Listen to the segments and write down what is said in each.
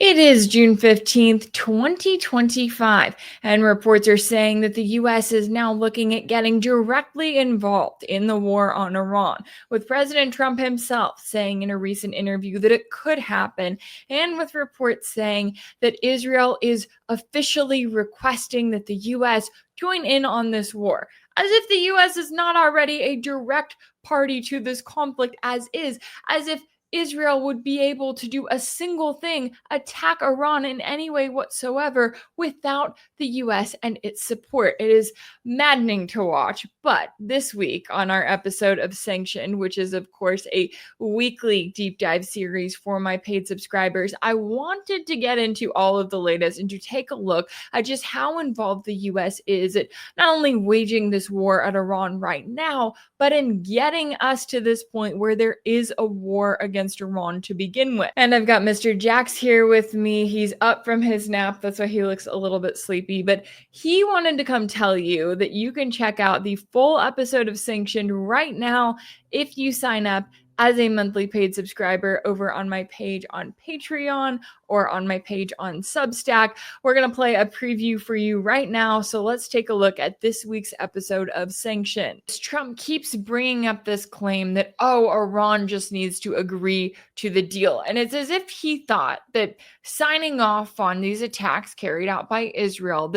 It is June 15th, 2025, and reports are saying that the U.S. is now looking at getting directly involved in the war on Iran, with President Trump himself saying in a recent interview that it could happen, and with reports saying that Israel is officially requesting that the U.S. join in on this war, as if the U.S. is not already a direct party to this conflict as if Israel would be able to do a single thing, attack Iran in any way whatsoever without the US and its support. It is maddening to watch. But this week on our episode of Sanctioned, which is, of course, a weekly deep dive series for my paid subscribers, I wanted to get into all of the latest and to take a look at just how involved the US is at not only waging this war at Iran right now, but in getting us to this point where there is a war against Iran to begin with. And I've got Mr. Jax here with me. He's up from his nap. That's why he looks a little bit sleepy. But he wanted to come tell you that you can check out the full episode of Sanctioned right now if you sign up as a monthly paid subscriber over on my page on Patreon or on my page on Substack. We're going to play a preview for you right now. So let's take a look at this week's episode of Sanctioned. Trump keeps bringing up this claim that, Iran just needs to agree to the deal. And it's as if he thought that signing off on these attacks carried out by Israel,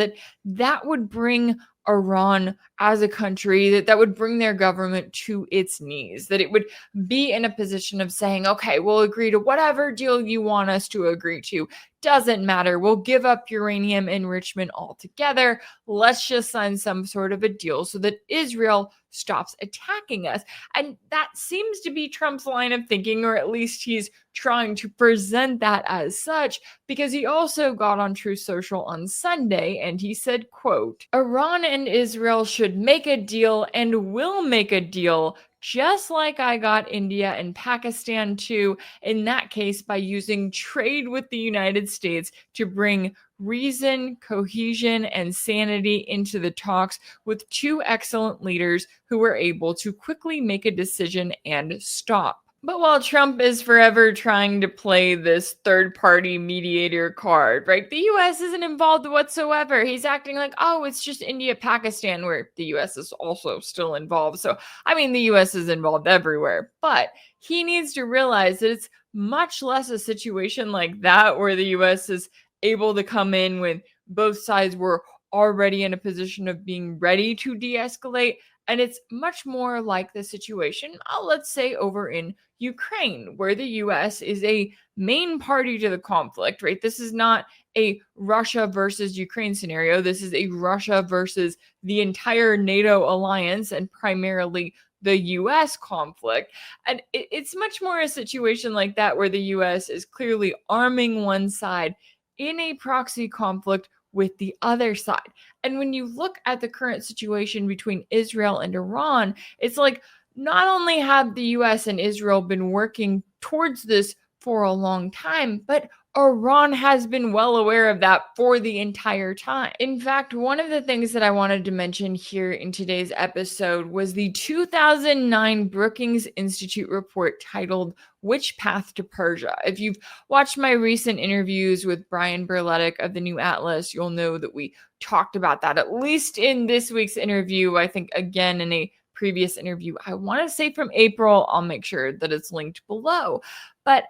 that would bring Iran as a country, that would bring their government to its knees, that it would be in a position of saying, okay, we'll agree to whatever deal you want us to agree to. Doesn't matter. We'll give up uranium enrichment altogether. Let's just sign some sort of a deal so that Israel stops attacking us. And that seems to be Trump's line of thinking, or at least he's trying to present that as such, because he also got on Truth Social on Sunday and he said, quote, Iran and Israel should make a deal and will make a deal, just like I got India and Pakistan to, in that case, by using trade with the United States to bring reason, cohesion, and sanity into the talks with two excellent leaders who were able to quickly make a decision and stop. But while Trump is forever trying to play this third-party mediator card, right, the U.S. isn't involved whatsoever. He's acting like, it's just India, Pakistan, where the U.S. is also still involved. So, the U.S. is involved everywhere. But he needs to realize that it's much less a situation like that where the U.S. is able to come in when both sides were already in a position of being ready to de-escalate. And it's much more like the situation, let's say, over in Ukraine, where the U.S. is a main party to the conflict, right? This is not a Russia versus Ukraine scenario. This is a Russia versus the entire NATO alliance and primarily the U.S. conflict. And it's much more a situation like that where the U.S. is clearly arming one side in a proxy conflict with the other side. And when you look at the current situation between Israel and Iran, it's like not only have the US and Israel been working towards this for a long time, but Iran has been well aware of that for the entire time. In fact, one of the things that I wanted to mention here in today's episode was the 2009 Brookings Institute report titled Which Path to Persia? If you've watched my recent interviews with Brian Berletic of the New Atlas, you'll know that we talked about that, at least in this week's interview. I think, again, in a previous interview, I want to say from April. I'll make sure that it's linked below. But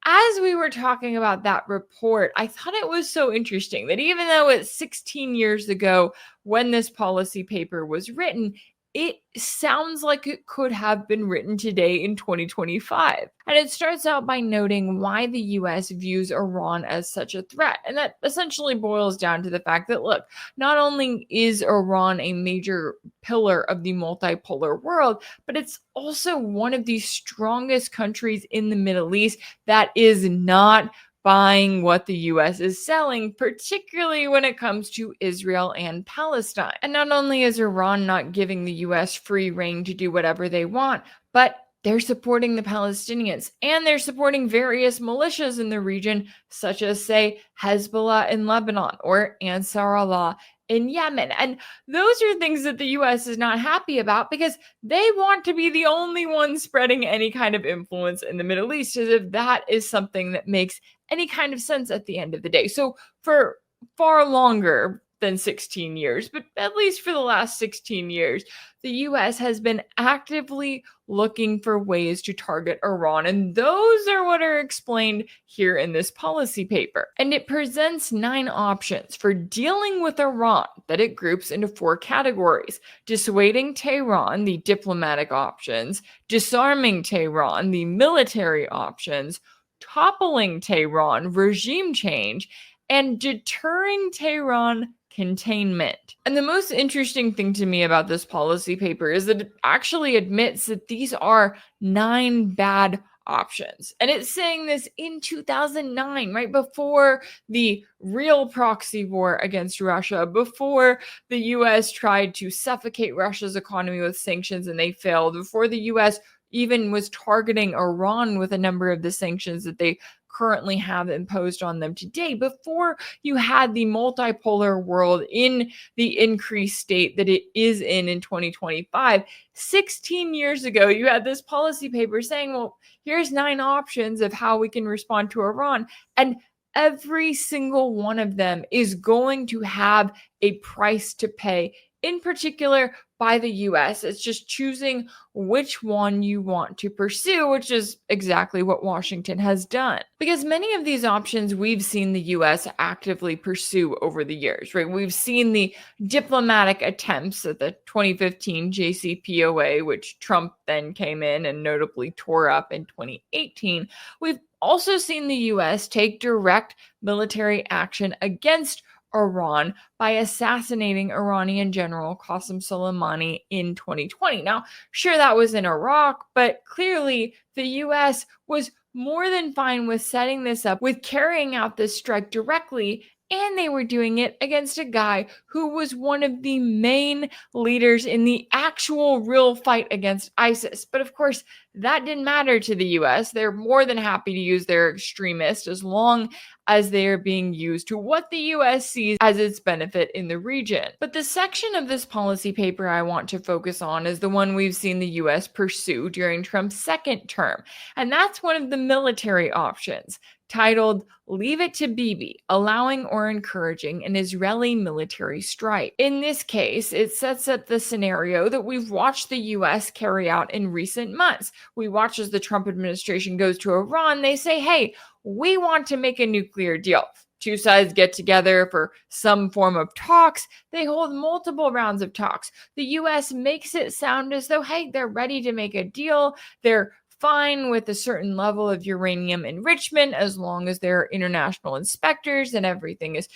as we were talking about that report, I thought it was so interesting that even though it's 16 years ago when this policy paper was written, it sounds like it could have been written today in 2025. And it starts out by noting why the US views Iran as such a threat. And that essentially boils down to the fact that, look, not only is Iran a major pillar of the multipolar world, but it's also one of the strongest countries in the Middle East that is not buying what the US is selling, particularly when it comes to Israel and Palestine. And not only is Iran not giving the US free rein to do whatever they want, but they're supporting the Palestinians, and they're supporting various militias in the region, such as, say, Hezbollah in Lebanon or Ansar Allah in Yemen. And those are things that the US is not happy about because they want to be the only ones spreading any kind of influence in the Middle East, as if that is something that makes any kind of sense at the end of the day. So for far longer than 16 years, but at least for the last 16 years, the US has been actively looking for ways to target Iran. And those are what are explained here in this policy paper. And it presents 9 options for dealing with Iran that it groups into 4 categories: dissuading Tehran, the diplomatic options; disarming Tehran, the military options; toppling Tehran, regime change; and deterring Tehran, containment. And the most interesting thing to me about this policy paper is that it actually admits that these are 9 bad options. And it's saying this in 2009, right before the real proxy war against Russia, before the US tried to suffocate Russia's economy with sanctions and they failed, before the US even was targeting Iran with a number of the sanctions that they currently have imposed on them today, before you had the multipolar world in the increased state that it is in 2025. 16 years ago, you had this policy paper saying, well, here's 9 options of how we can respond to Iran. And every single one of them is going to have a price to pay, in particular by the US. It's just choosing which one you want to pursue, which is exactly what Washington has done. Because many of these options we've seen the US actively pursue over the years, right? We've seen the diplomatic attempts at the 2015 JCPOA, which Trump then came in and notably tore up in 2018. We've also seen the US take direct military action against Iran by assassinating Iranian General Qasem Soleimani in 2020. Now, sure, that was in Iraq, but clearly the US was more than fine with setting this up, with carrying out this strike directly. And they were doing it against a guy who was one of the main leaders in the actual real fight against ISIS. But of course, that didn't matter to the US. They're more than happy to use their extremists as long as they are being used to what the US sees as its benefit in the region. But the section of this policy paper I want to focus on is the one we've seen the US pursue during Trump's second term. And that's one of the military options, titled "Leave It to Bibi: Allowing or Encouraging an Israeli Military Strike." In this case, it sets up the scenario that we've watched the US carry out in recent months. We watch as the Trump administration goes to Iran. They say, hey, we want to make a nuclear deal. 2 sides get together for some form of talks. They hold multiple rounds of talks. The US makes it sound as though, hey, they're ready to make a deal. They're fine with a certain level of uranium enrichment as long as there are international inspectors and everything is,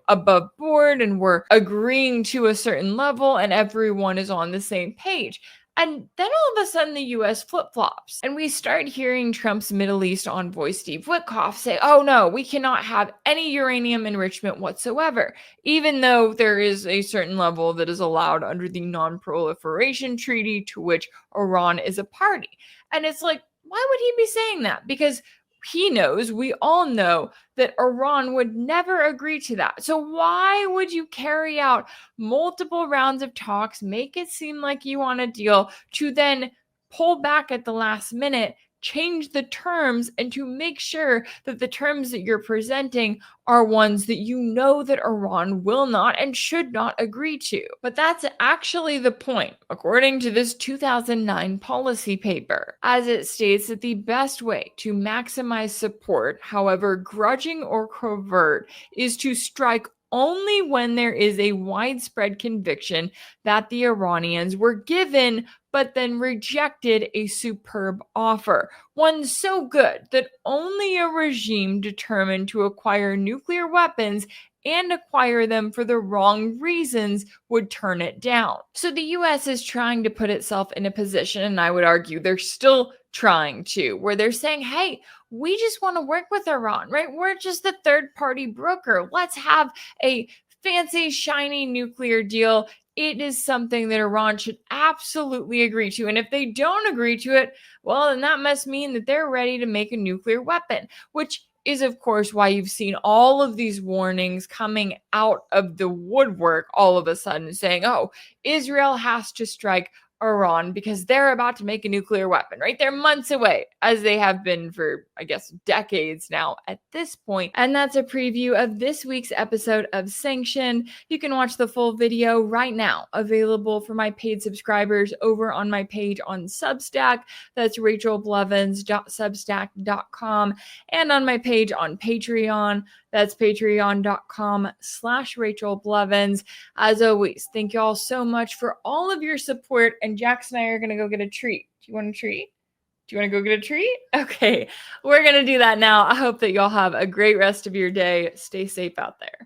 above board and we're agreeing to a certain level and everyone is on the same page. And then all of a sudden the US flip-flops and we start hearing Trump's Middle East envoy Steve Witkoff say, oh no, we cannot have any uranium enrichment whatsoever, even though there is a certain level that is allowed under the Non-Proliferation Treaty to which Iran is a party. And it's like, why would he be saying that? Because he knows, we all know, that Iran would never agree to that. So why would you carry out multiple rounds of talks, make it seem like you want a deal, to then pull back at the last minute, change the terms, and to make sure that the terms that you're presenting are ones that you know that Iran will not and should not agree to? But that's actually the point, according to this 2009 policy paper, as it states that the best way to maximize support, however grudging or covert, is to strike only when there is a widespread conviction that the Iranians were given but then rejected a superb offer, one so good that only a regime determined to acquire nuclear weapons and acquire them for the wrong reasons would turn it down. So the US is trying to put itself in a position, and I would argue they're still trying to, where they're saying, hey, we just want to work with Iran, right? We're just the third party broker. Let's have a fancy, shiny nuclear deal. It is something that Iran should absolutely agree to. And if they don't agree to it, well, then that must mean that they're ready to make a nuclear weapon, which is, of course, why you've seen all of these warnings coming out of the woodwork all of a sudden saying, oh, Israel has to strike Iran because they're about to make a nuclear weapon, right? They're months away, as they have been for, I guess, decades now at this point. And that's a preview of this week's episode of Sanctioned. You can watch the full video right now, available for my paid subscribers over on my page on Substack. That's rachelblevins.substack.com, and on my page on Patreon. That's patreon.com/rachelblevins. As always, thank you all so much for all of your support. And Jax and I are going to go get a treat. Do you want a treat? Do you want to go get a treat? Okay, we're going to do that now. I hope that y'all have a great rest of your day. Stay safe out there.